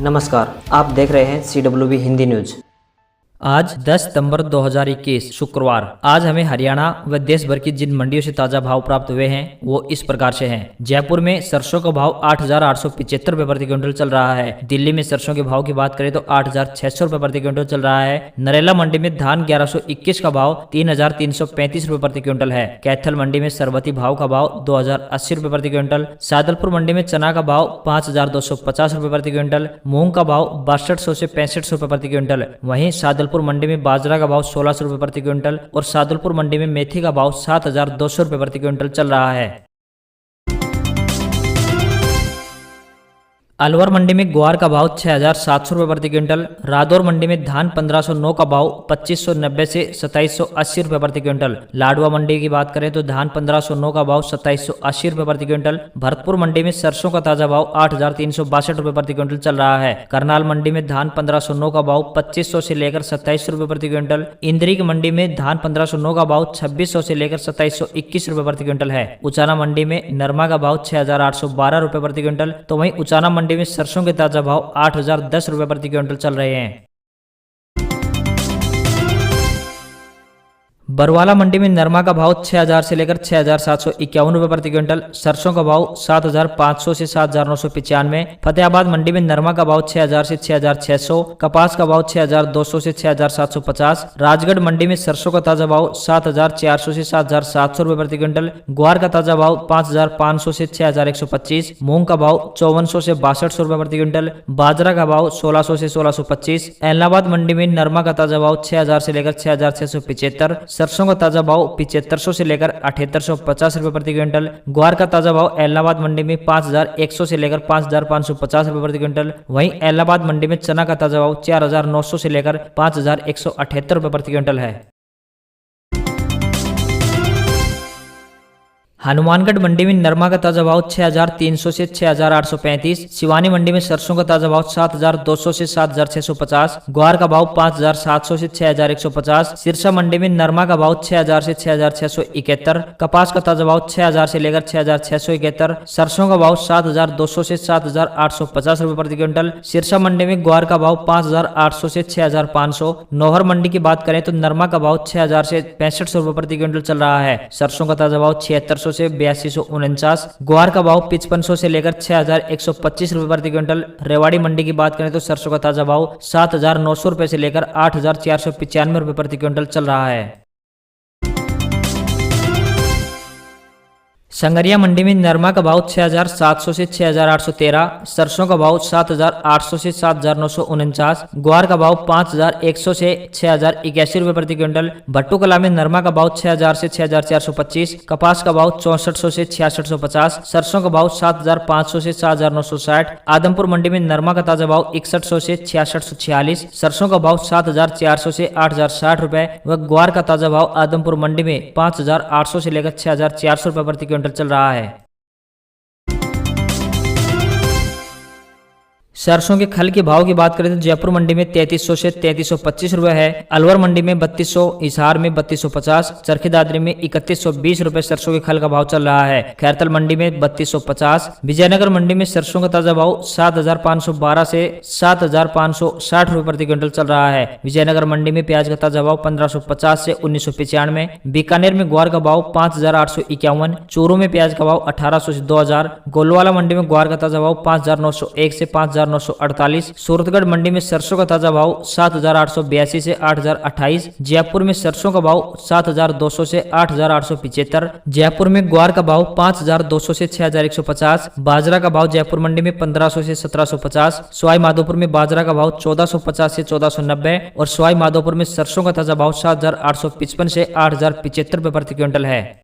नमस्कार, आप देख रहे हैं CWB हिंदी न्यूज। आज 10 सितंबर 2021 शुक्रवार। आज हमें हरियाणा व देश भर की जिन मंडियों से ताजा भाव प्राप्त हुए हैं वो इस प्रकार से हैं। जयपुर में सरसों का भाव 8,875 रुपए प्रति क्विंटल चल रहा है। दिल्ली में सरसों के भाव की बात करें तो 8,600 रुपए प्रति क्विंटल चल रहा है। नरेला मंडी में धान 1121 का भाव 3,335 रुपए प्रति क्विंटल है। कैथल मंडी में सरबती भाव का भाव 2,080 रुपए प्रति क्विंटल। सादलपुर मंडी में चना का भाव 5,250 रुपए प्रति क्विंटल। मूंग का भाव 6200 से 6500 रुपए प्रति क्विंटल। वहीं सादलपुर मंडी में बाजरा का भाव 1600 रुपए प्रति क्विंटल और सादुलपुर मंडी में मेथी का भाव 7,200 रुपए प्रति क्विंटल चल रहा है। अलवर मंडी में ग्वार का भाव 6,700 रुपए प्रति क्विंटल। रादौर मंडी में धान 1509 का भाव 2,590 से 2,780 रुपए प्रति क्विंटल। लाडवा मंडी की बात करें तो धान 1509 का भाव 2,780 रुपए प्रति क्विंटल। भरतपुर मंडी में सरसों का ताजा भाव 8,362 रुपए प्रति क्विंटल चल रहा है। करनाल मंडी में धान 1509 का भाव 2,500 से लेकर 2,700 रुपए प्रति क्विंटल। इंदरी की मंडी में धान 1509 का भाव 2,600 से लेकर 2,721 रुपए प्रति क्विंटल है। उचाना मंडी में नरमा का भाव 6,812 रुपए प्रति क्विंटल, तो वहीं उचाना मंडी में सरसों के ताजा भाव 8,010 रुपए प्रति क्विंटल चल रहे हैं। बरवाला मंडी में नरमा का भाव 6,000 से लेकर 6,751 रुपए प्रति क्विंटल। सरसों का भाव 7,500 से 7,995। फतेहाबाद मंडी में नरमा का भाव 6,000 से 6,600। कपास का भाव 6,200 से 6,750। राजगढ़ मंडी में सरसों का ताजा भाव 7,400 से 7,700 रुपए प्रति क्विंटल। ग्वार का ताजा भाव 5,500 से 6,125। मूंग का भाव 5,400 से 6,200 रुपए प्रति क्विंटल। बाजरा का भाव 1,600 से 1,625। एलनाबाद मंडी में नरमा का ताजा भाव 6,000 से लेकर 6,675। सरसों का ताजा भाव 7,500 से लेकर 7,850 रुपए प्रति क्विंटल। ग्वार का ताजा भाव इलाहाबाद मंडी में 5,100 से लेकर 5,550 रुपए प्रति क्विंटल। वहीं इलाहाबाद मंडी में चना का ताजा भाव 4,900 से लेकर 5,178 रुपए प्रति क्विंटल है। हनुमानगढ़ मंडी में नरमा का ताजा भाव 6,300 से 6,835। सिवानी मंडी में सरसों का ताजा भाव 7,200 से 7,650। ग्वार का भाव 5,700 से 6,150। सिरसा मंडी में नरमा का भाव 6,000 से 6,671। कपास का ताजा भाव 6,000 से लेकर 6,671। सरसों का भाव 7,200 से 7,850 रुपए प्रति क्विंटल। सिरसा मंडी में ग्वार का भाव 5,800 से 6,500। नौहर मंडी की बात करें तो नरमा का भाव 6,000 से 6500 रुपए प्रति क्विंटल चल रहा है। सरसों का ताजा भाव 7,600 से 8,249। ग्वार का भाव 5,500 से लेकर 6,125 रुपए प्रति क्विंटल। रेवाड़ी मंडी की बात करें तो सरसों का ताजा भाव 7,900 रुपए से लेकर 8,495 रुपए प्रति क्विंटल चल रहा है। संगरिया मंडी में नरमा का भाव 6,700 से 6,813। सरसों का भाव 7,800 से 7,949। ग्वार का भाव 5,100 से 6,081 रुपए प्रति क्विंटल। भट्टू कला में नरमा का भाव 6,000 से 6,425। कपास का भाव 6400 से 6650। सरसों का भाव 7,500 से 7,960। आदमपुर मंडी में नरमा का ताजा भाव 6100 से 6646। सरसों का भाव 7,400 से 8,060 रुपए व ग्वार का ताजा भाव आदमपुर मंडी में 5,800 से लेकर 6,400 रुपए प्रति क्विंटल चल रहा है। सरसों के खल के भाव की बात करें तो जयपुर मंडी में 3,300 से 3,325 रुपए है। अलवर मंडी में 3,200, हिसार में 3,250, चरखी दादरी में 3,120 रुपए सरसों के खल का भाव चल रहा है। खैरतल मंडी में 3,250। विजयनगर मंडी में सरसों का ताजा भाव 7,512 से 7,560 रुपए प्रति क्विंटल चल रहा है। विजयनगर मंडी में प्याज का ताजा भाव 1,550 से 1,995। बीकानेर में ग्वार का भाव 5,851। चूरू में प्याज का भाव 1,800 से 2,000। गोलवाला मंडी में ग्वार का ताजा भाव 5,901 से 5,948। सूरतगढ़ मंडी में सरसों का ताजा भाव 7,882 से 8,028। जयपुर में सरसों का भाव 7,200 से 8,875। जयपुर में ग्वार का भाव 5,200 से 6,150। बाजरा का भाव जयपुर मंडी में 1,500 से 1,750। सवाई माधोपुर में बाजरा का भाव 1,450 से 1,490 और सवाई माधोपुर में सरसों का ताजा भाव 7,855 से 8,075 रुपए प्रति क्विंटल है।